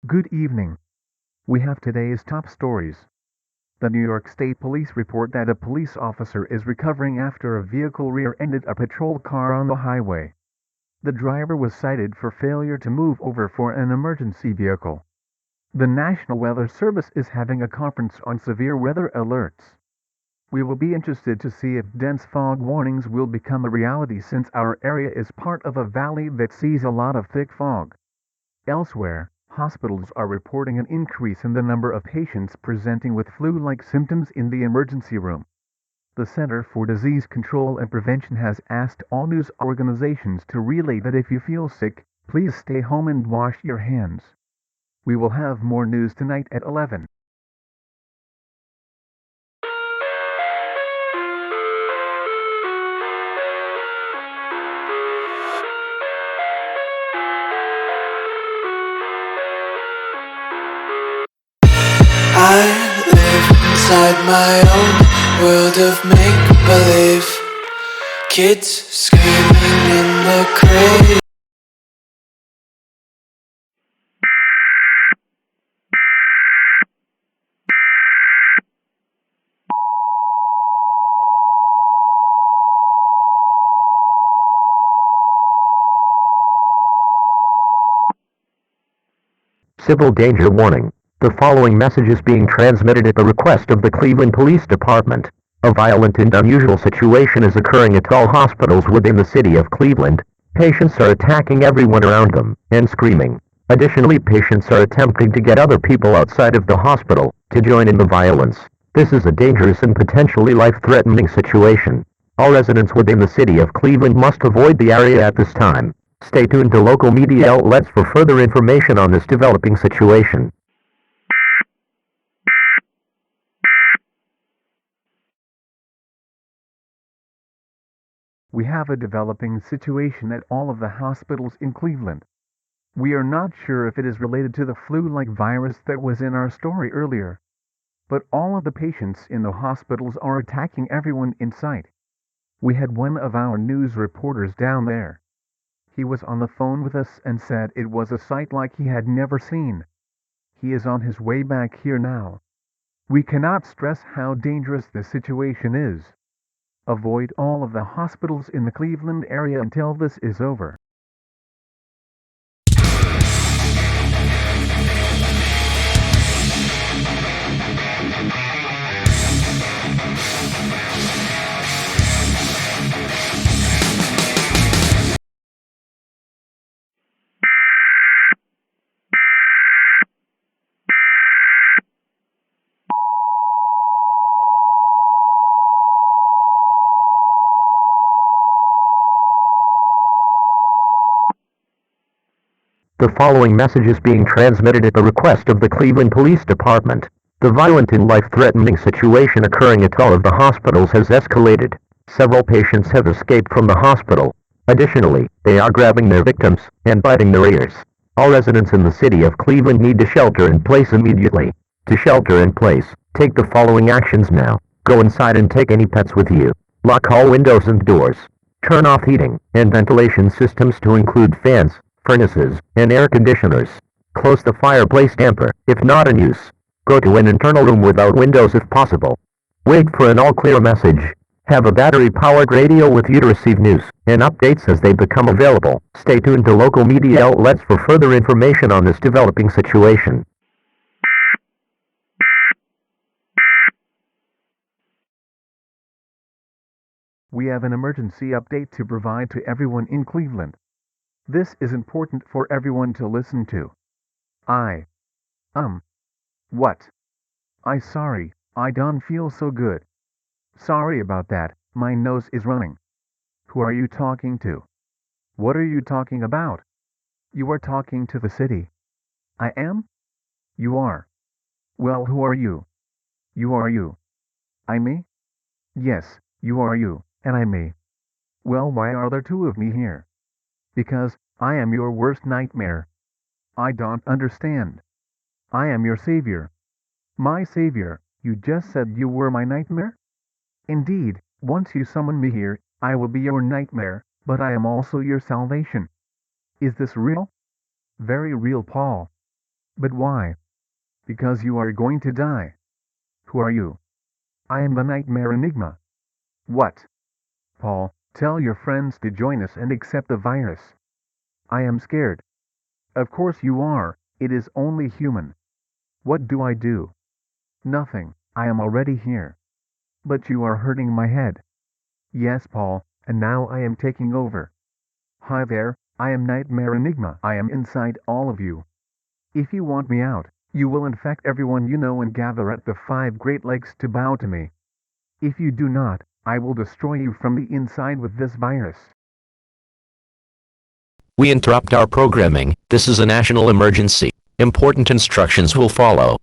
Good evening. We have today's top stories. The New York State Police report that a police officer is recovering after a vehicle rear-ended a patrol car on the highway. The driver was cited for failure to move over for an emergency vehicle. The National Weather Service is having a conference on severe weather alerts. We will be interested to see if dense fog warnings will become a reality since our area is part of a valley that sees a lot of thick fog. Elsewhere, hospitals are reporting an increase in the number of patients presenting with flu-like symptoms in the emergency room. The Center for Disease Control and Prevention has asked all news organizations to relay that if you feel sick, please stay home and wash your hands. We will have more news tonight at 11. I live inside my own world of make-believe. Kids screaming in the crate. Civil danger warning. The following message is being transmitted at the request of the Cleveland Police Department. A violent and unusual situation is occurring at all hospitals within the city of Cleveland. Patients are attacking everyone around them and screaming. Additionally, patients are attempting to get other people outside of the hospital to join in the violence. This is a dangerous and potentially life-threatening situation. All residents within the city of Cleveland must avoid the area at this time. Stay tuned to local media outlets for further information on this developing situation. We have a developing situation at all of the hospitals in Cleveland. We are not sure if it is related to the flu-like virus that was in our story earlier, but all of the patients in the hospitals are attacking everyone in sight. We had one of our news reporters down there. He was on the phone with us and said it was a sight like he had never seen. He is on his way back here now. We cannot stress how dangerous this situation is. Avoid all of the hospitals in the Cleveland area until this is over. The following message is being transmitted at the request of the Cleveland Police Department. The violent and life-threatening situation occurring at all of the hospitals has escalated. Several patients have escaped from the hospital. Additionally, they are grabbing their victims and biting their ears. All residents in the city of Cleveland need to shelter in place immediately. To shelter in place, take the following actions now. Go inside and take any pets with you. Lock all windows and doors. Turn off heating and ventilation systems to include fans, furnaces, and air conditioners. Close the fireplace damper, if not in use. Go to an internal room without windows if possible. Wait for an all-clear message. Have a battery-powered radio with you to receive news and updates as they become available. Stay tuned to local media outlets for further information on this developing situation. We have an emergency update to provide to everyone in Cleveland. This is important for everyone to listen to. What? Sorry, I don't feel so good. Sorry about that, my nose is running. Who are you talking to? What are you talking about? You are talking to the city. I am? You are. Well, who are you? You are you. I me? Yes, you are you, and I me. Well, why are there two of me here? Because I am your worst nightmare. I don't understand. I am your savior. My savior, you just said you were my nightmare? Indeed, once you summon me here, I will be your nightmare, but I am also your salvation. Is this real? Very real, Paul. But why? Because you are going to die. Who are you? I am the Nightmare Enigma. What? Paul, tell your friends to join us and accept the virus. I am scared. Of course you are, it is only human. What do I do? Nothing, I am already here. But you are hurting my head. Yes, Paul, and now I am taking over. Hi there, I am Nightmare Enigma. I am inside all of you. If you want me out, you will infect everyone you know and gather at the 5 Great Lakes to bow to me. If you do not, I will destroy you from the inside with this virus. We interrupt our programming. This is a national emergency. Important instructions will follow.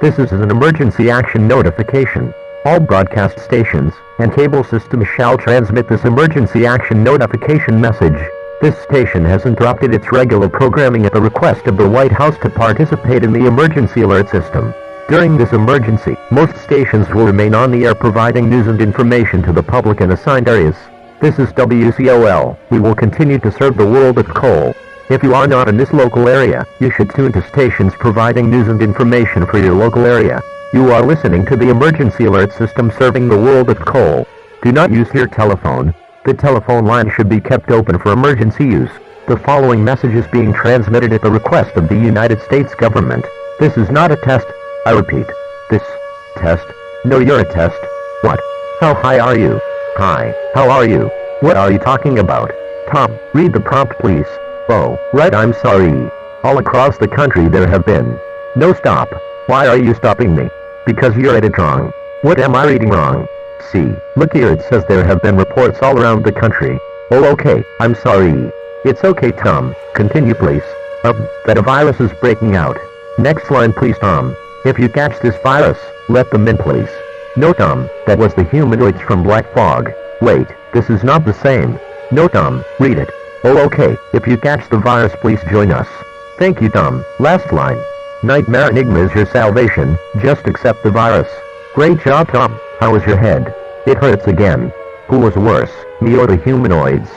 This is an emergency action notification. All broadcast stations and cable systems shall transmit this emergency action notification message. This station has interrupted its regular programming at the request of the White House to participate in the emergency alert system. During this emergency, most stations will remain on the air providing news and information to the public in assigned areas. This is WCOL. We will continue to serve the world of coal. If you are not in this local area, you should tune to stations providing news and information for your local area. You are listening to the emergency alert system serving the world of coal. Do not use your telephone. The telephone line should be kept open for emergency use. The following message is being transmitted at the request of the United States government. This is not a test. I repeat, this test. No, you're a test. What? How high are you? Hi, how are you? What are you talking about? Tom, read the prompt please. Oh, right, I'm sorry. All across the country there have been. No, stop. Why are you stopping me? Because you read it wrong. What am I reading wrong? See, look here, it says there have been reports all around the country. Oh, okay, I'm sorry. It's okay, Tom. Continue, please. That a virus is breaking out. Next line, please, Tom. If you catch this virus, let them in, please. No, Tom, that was the humanoids from Black Fog. Wait, this is not the same. No, Tom, read it. Oh, okay, if you catch the virus, please join us. Thank you, Tom. Last line. Nightmare Enigma is your salvation, just accept the virus. Great job, Tom. How was your head? It hurts again. Who was worse, me or the humanoids?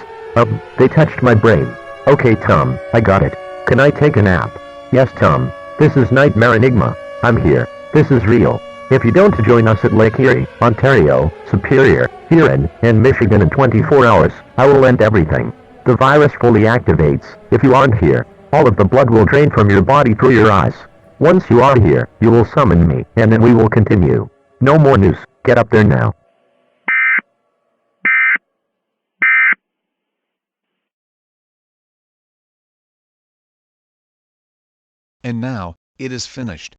They touched my brain. Okay, Tom, I got it. Can I take a nap? Yes, Tom. This is Nightmare Enigma. I'm here. This is real. If you don't join us at Lake Erie, Ontario, Superior, Huron, and Michigan in 24 hours, I will end everything. The virus fully activates. If you aren't here, all of the blood will drain from your body through your eyes. Once you are here, you will summon me, and then we will continue. No more news. Get up there now. And now, it is finished.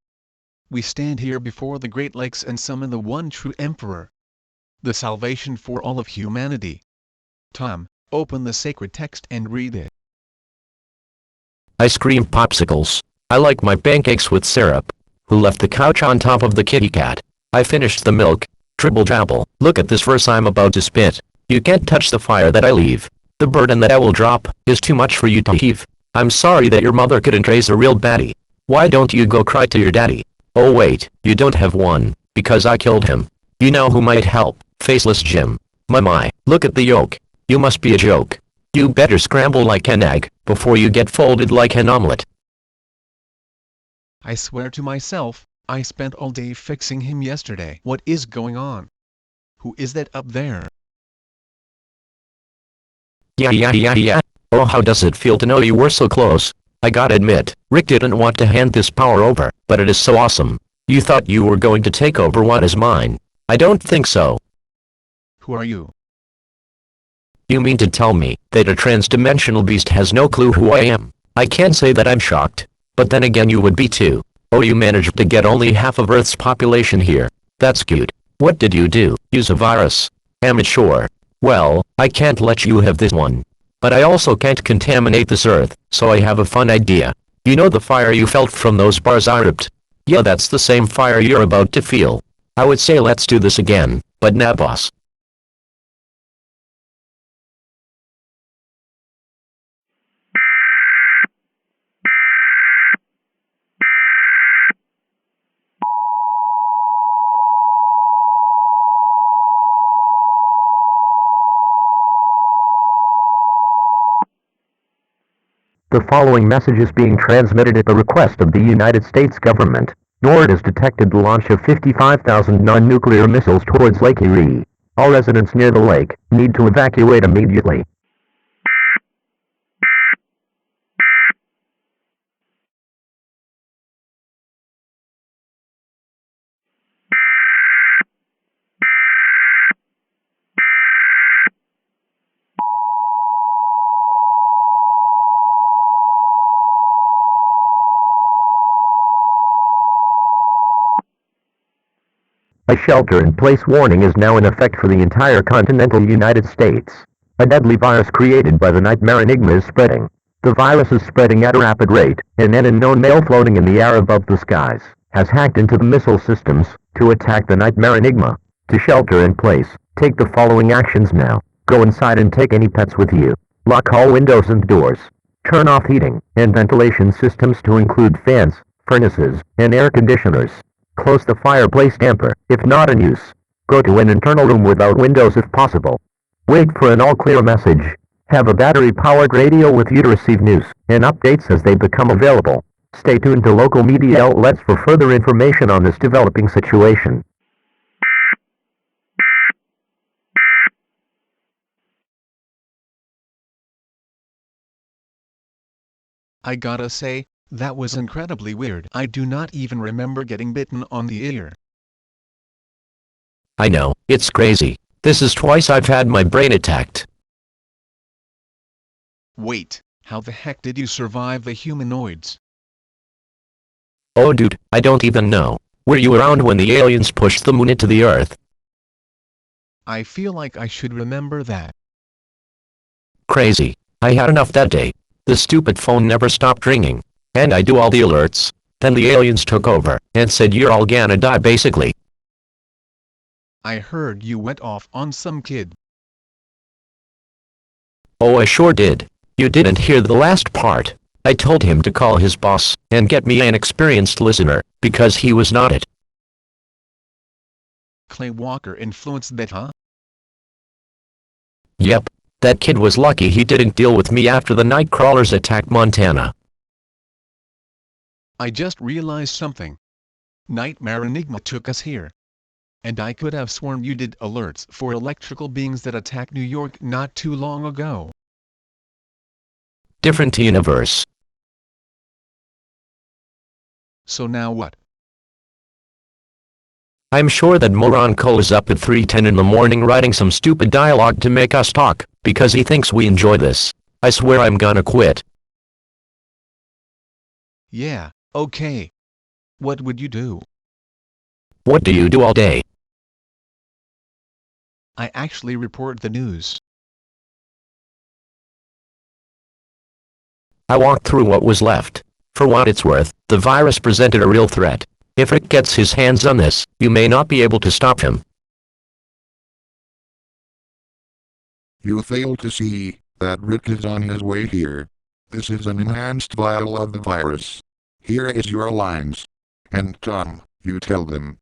We stand here before the Great Lakes and summon the one true Emperor. The salvation for all of humanity. Tom, open the sacred text and read it. Ice cream popsicles. I like my pancakes with syrup. Who left the couch on top of the kitty cat? I finished the milk. Tribble jabble. Look at this verse I'm about to spit. You can't touch the fire that I leave. The burden that I will drop is too much for you to heave. I'm sorry that your mother couldn't raise a real baddie. Why don't you go cry to your daddy? Oh wait, you don't have one, because I killed him. You know who might help? Faceless Jim. My, look at the yolk. You must be a joke. You better scramble like an egg, before you get folded like an omelet. I swear to myself, I spent all day fixing him yesterday. What is going on? Who is that up there? Yeah. Oh, how does it feel to know you were so close? I gotta admit, Rick didn't want to hand this power over, but it is so awesome. You thought you were going to take over what is mine. I don't think so. Who are you? You mean to tell me that a trans-dimensional beast has no clue who I am? I can't say that I'm shocked, but then again you would be too. Oh, you managed to get only half of Earth's population here. That's cute. What did you do? Use a virus? Amateur. Well, I can't let you have this one. But I also can't contaminate this Earth, so I have a fun idea. You know the fire you felt from those bars I ripped? Yeah, that's the same fire you're about to feel. I would say let's do this again, but nah, boss. The following message is being transmitted at the request of the United States government. NORAD has detected the launch of 55,000 non-nuclear missiles towards Lake Erie. All residents near the lake need to evacuate immediately. A shelter-in-place warning is now in effect for the entire continental United States. A deadly virus created by the nightmare Enigma is spreading. The virus is spreading at a rapid rate, and an unknown male floating in the air above the skies has hacked into the missile systems to attack the nightmare Enigma. To shelter in place, take the following actions now. Go inside and take any pets with you. Lock all windows and doors. Turn off heating and ventilation systems to include fans, furnaces, and air conditioners. Close the fireplace damper, if not in use. Go to an internal room without windows if possible. Wait for an all-clear message. Have a battery-powered radio with you to receive news and updates as they become available. Stay tuned to local media outlets for further information on this developing situation. I gotta say, that was incredibly weird. I do not even remember getting bitten on the ear. I know, it's crazy. This is twice I've had my brain attacked. Wait, how the heck did you survive the humanoids? Oh dude, I don't even know. Were you around when the aliens pushed the moon into the Earth? I feel like I should remember that. Crazy. I had enough that day. The stupid phone never stopped ringing. And I do all the alerts. Then the aliens took over and said you're all gonna die basically. I heard you went off on some kid. Oh, I sure did. You didn't hear the last part. I told him to call his boss and get me an experienced listener, because he was not it. Clay Walker influenced that, huh? Yep. That kid was lucky he didn't deal with me after the Nightcrawlers attacked Montana. I just realized something. Nightmare Enigma took us here. And I could have sworn you did alerts for electrical beings that attacked New York not too long ago. Different universe. So now what? I'm sure that moron Cole is up at 3:10 in the morning writing some stupid dialogue to make us talk, because he thinks we enjoy this. I swear I'm gonna quit. Yeah, okay. What would you do? What do you do all day? I actually report the news. I walked through what was left. For what it's worth, the virus presented a real threat. If Rick gets his hands on this, you may not be able to stop him. You fail to see that Rick is on his way here. This is an enhanced vial of the virus. Here is your lines. And Tom, you tell them.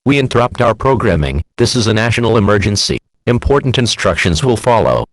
We interrupt our programming. This is a national emergency. Important instructions will follow.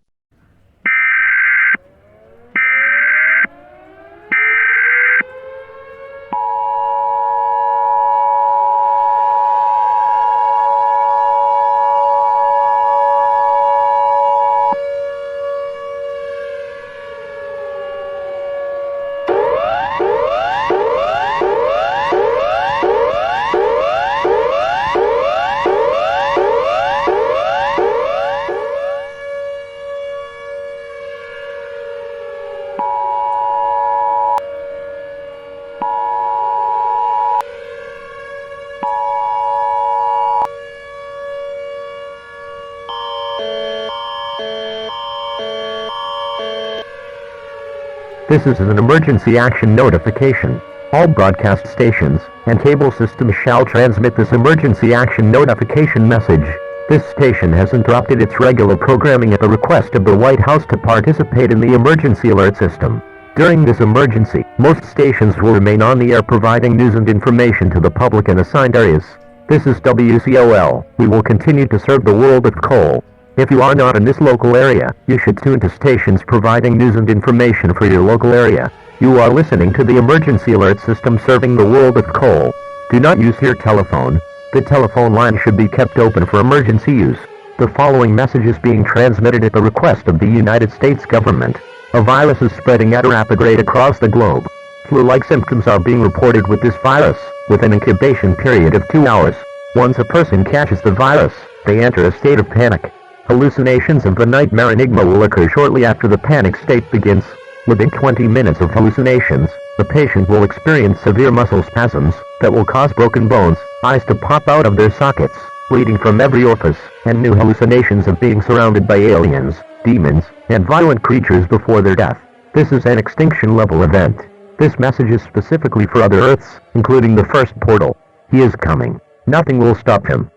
This is an emergency action notification. All broadcast stations and cable systems shall transmit this emergency action notification message. This station has interrupted its regular programming at the request of the White House to participate in the emergency alert system. During this emergency, most stations will remain on the air providing news and information to the public in assigned areas. This is WCOL. We will continue to serve the world of coal. If you are not in this local area, you should tune to stations providing news and information for your local area. You are listening to the emergency alert system serving the world of coal. Do not use your telephone. The telephone line should be kept open for emergency use. The following message is being transmitted at the request of the United States government. A virus is spreading at a rapid rate across the globe. Flu-like symptoms are being reported with this virus, with an incubation period of 2 hours. Once a person catches the virus, they enter a state of panic. Hallucinations of the nightmare Enigma will occur shortly after the panic state begins. Within 20 minutes of hallucinations, the patient will experience severe muscle spasms that will cause broken bones, eyes to pop out of their sockets, bleeding from every orifice, and new hallucinations of being surrounded by aliens, demons, and violent creatures before their death. This is an extinction-level event. This message is specifically for other Earths, including the first portal. He is coming. Nothing will stop him.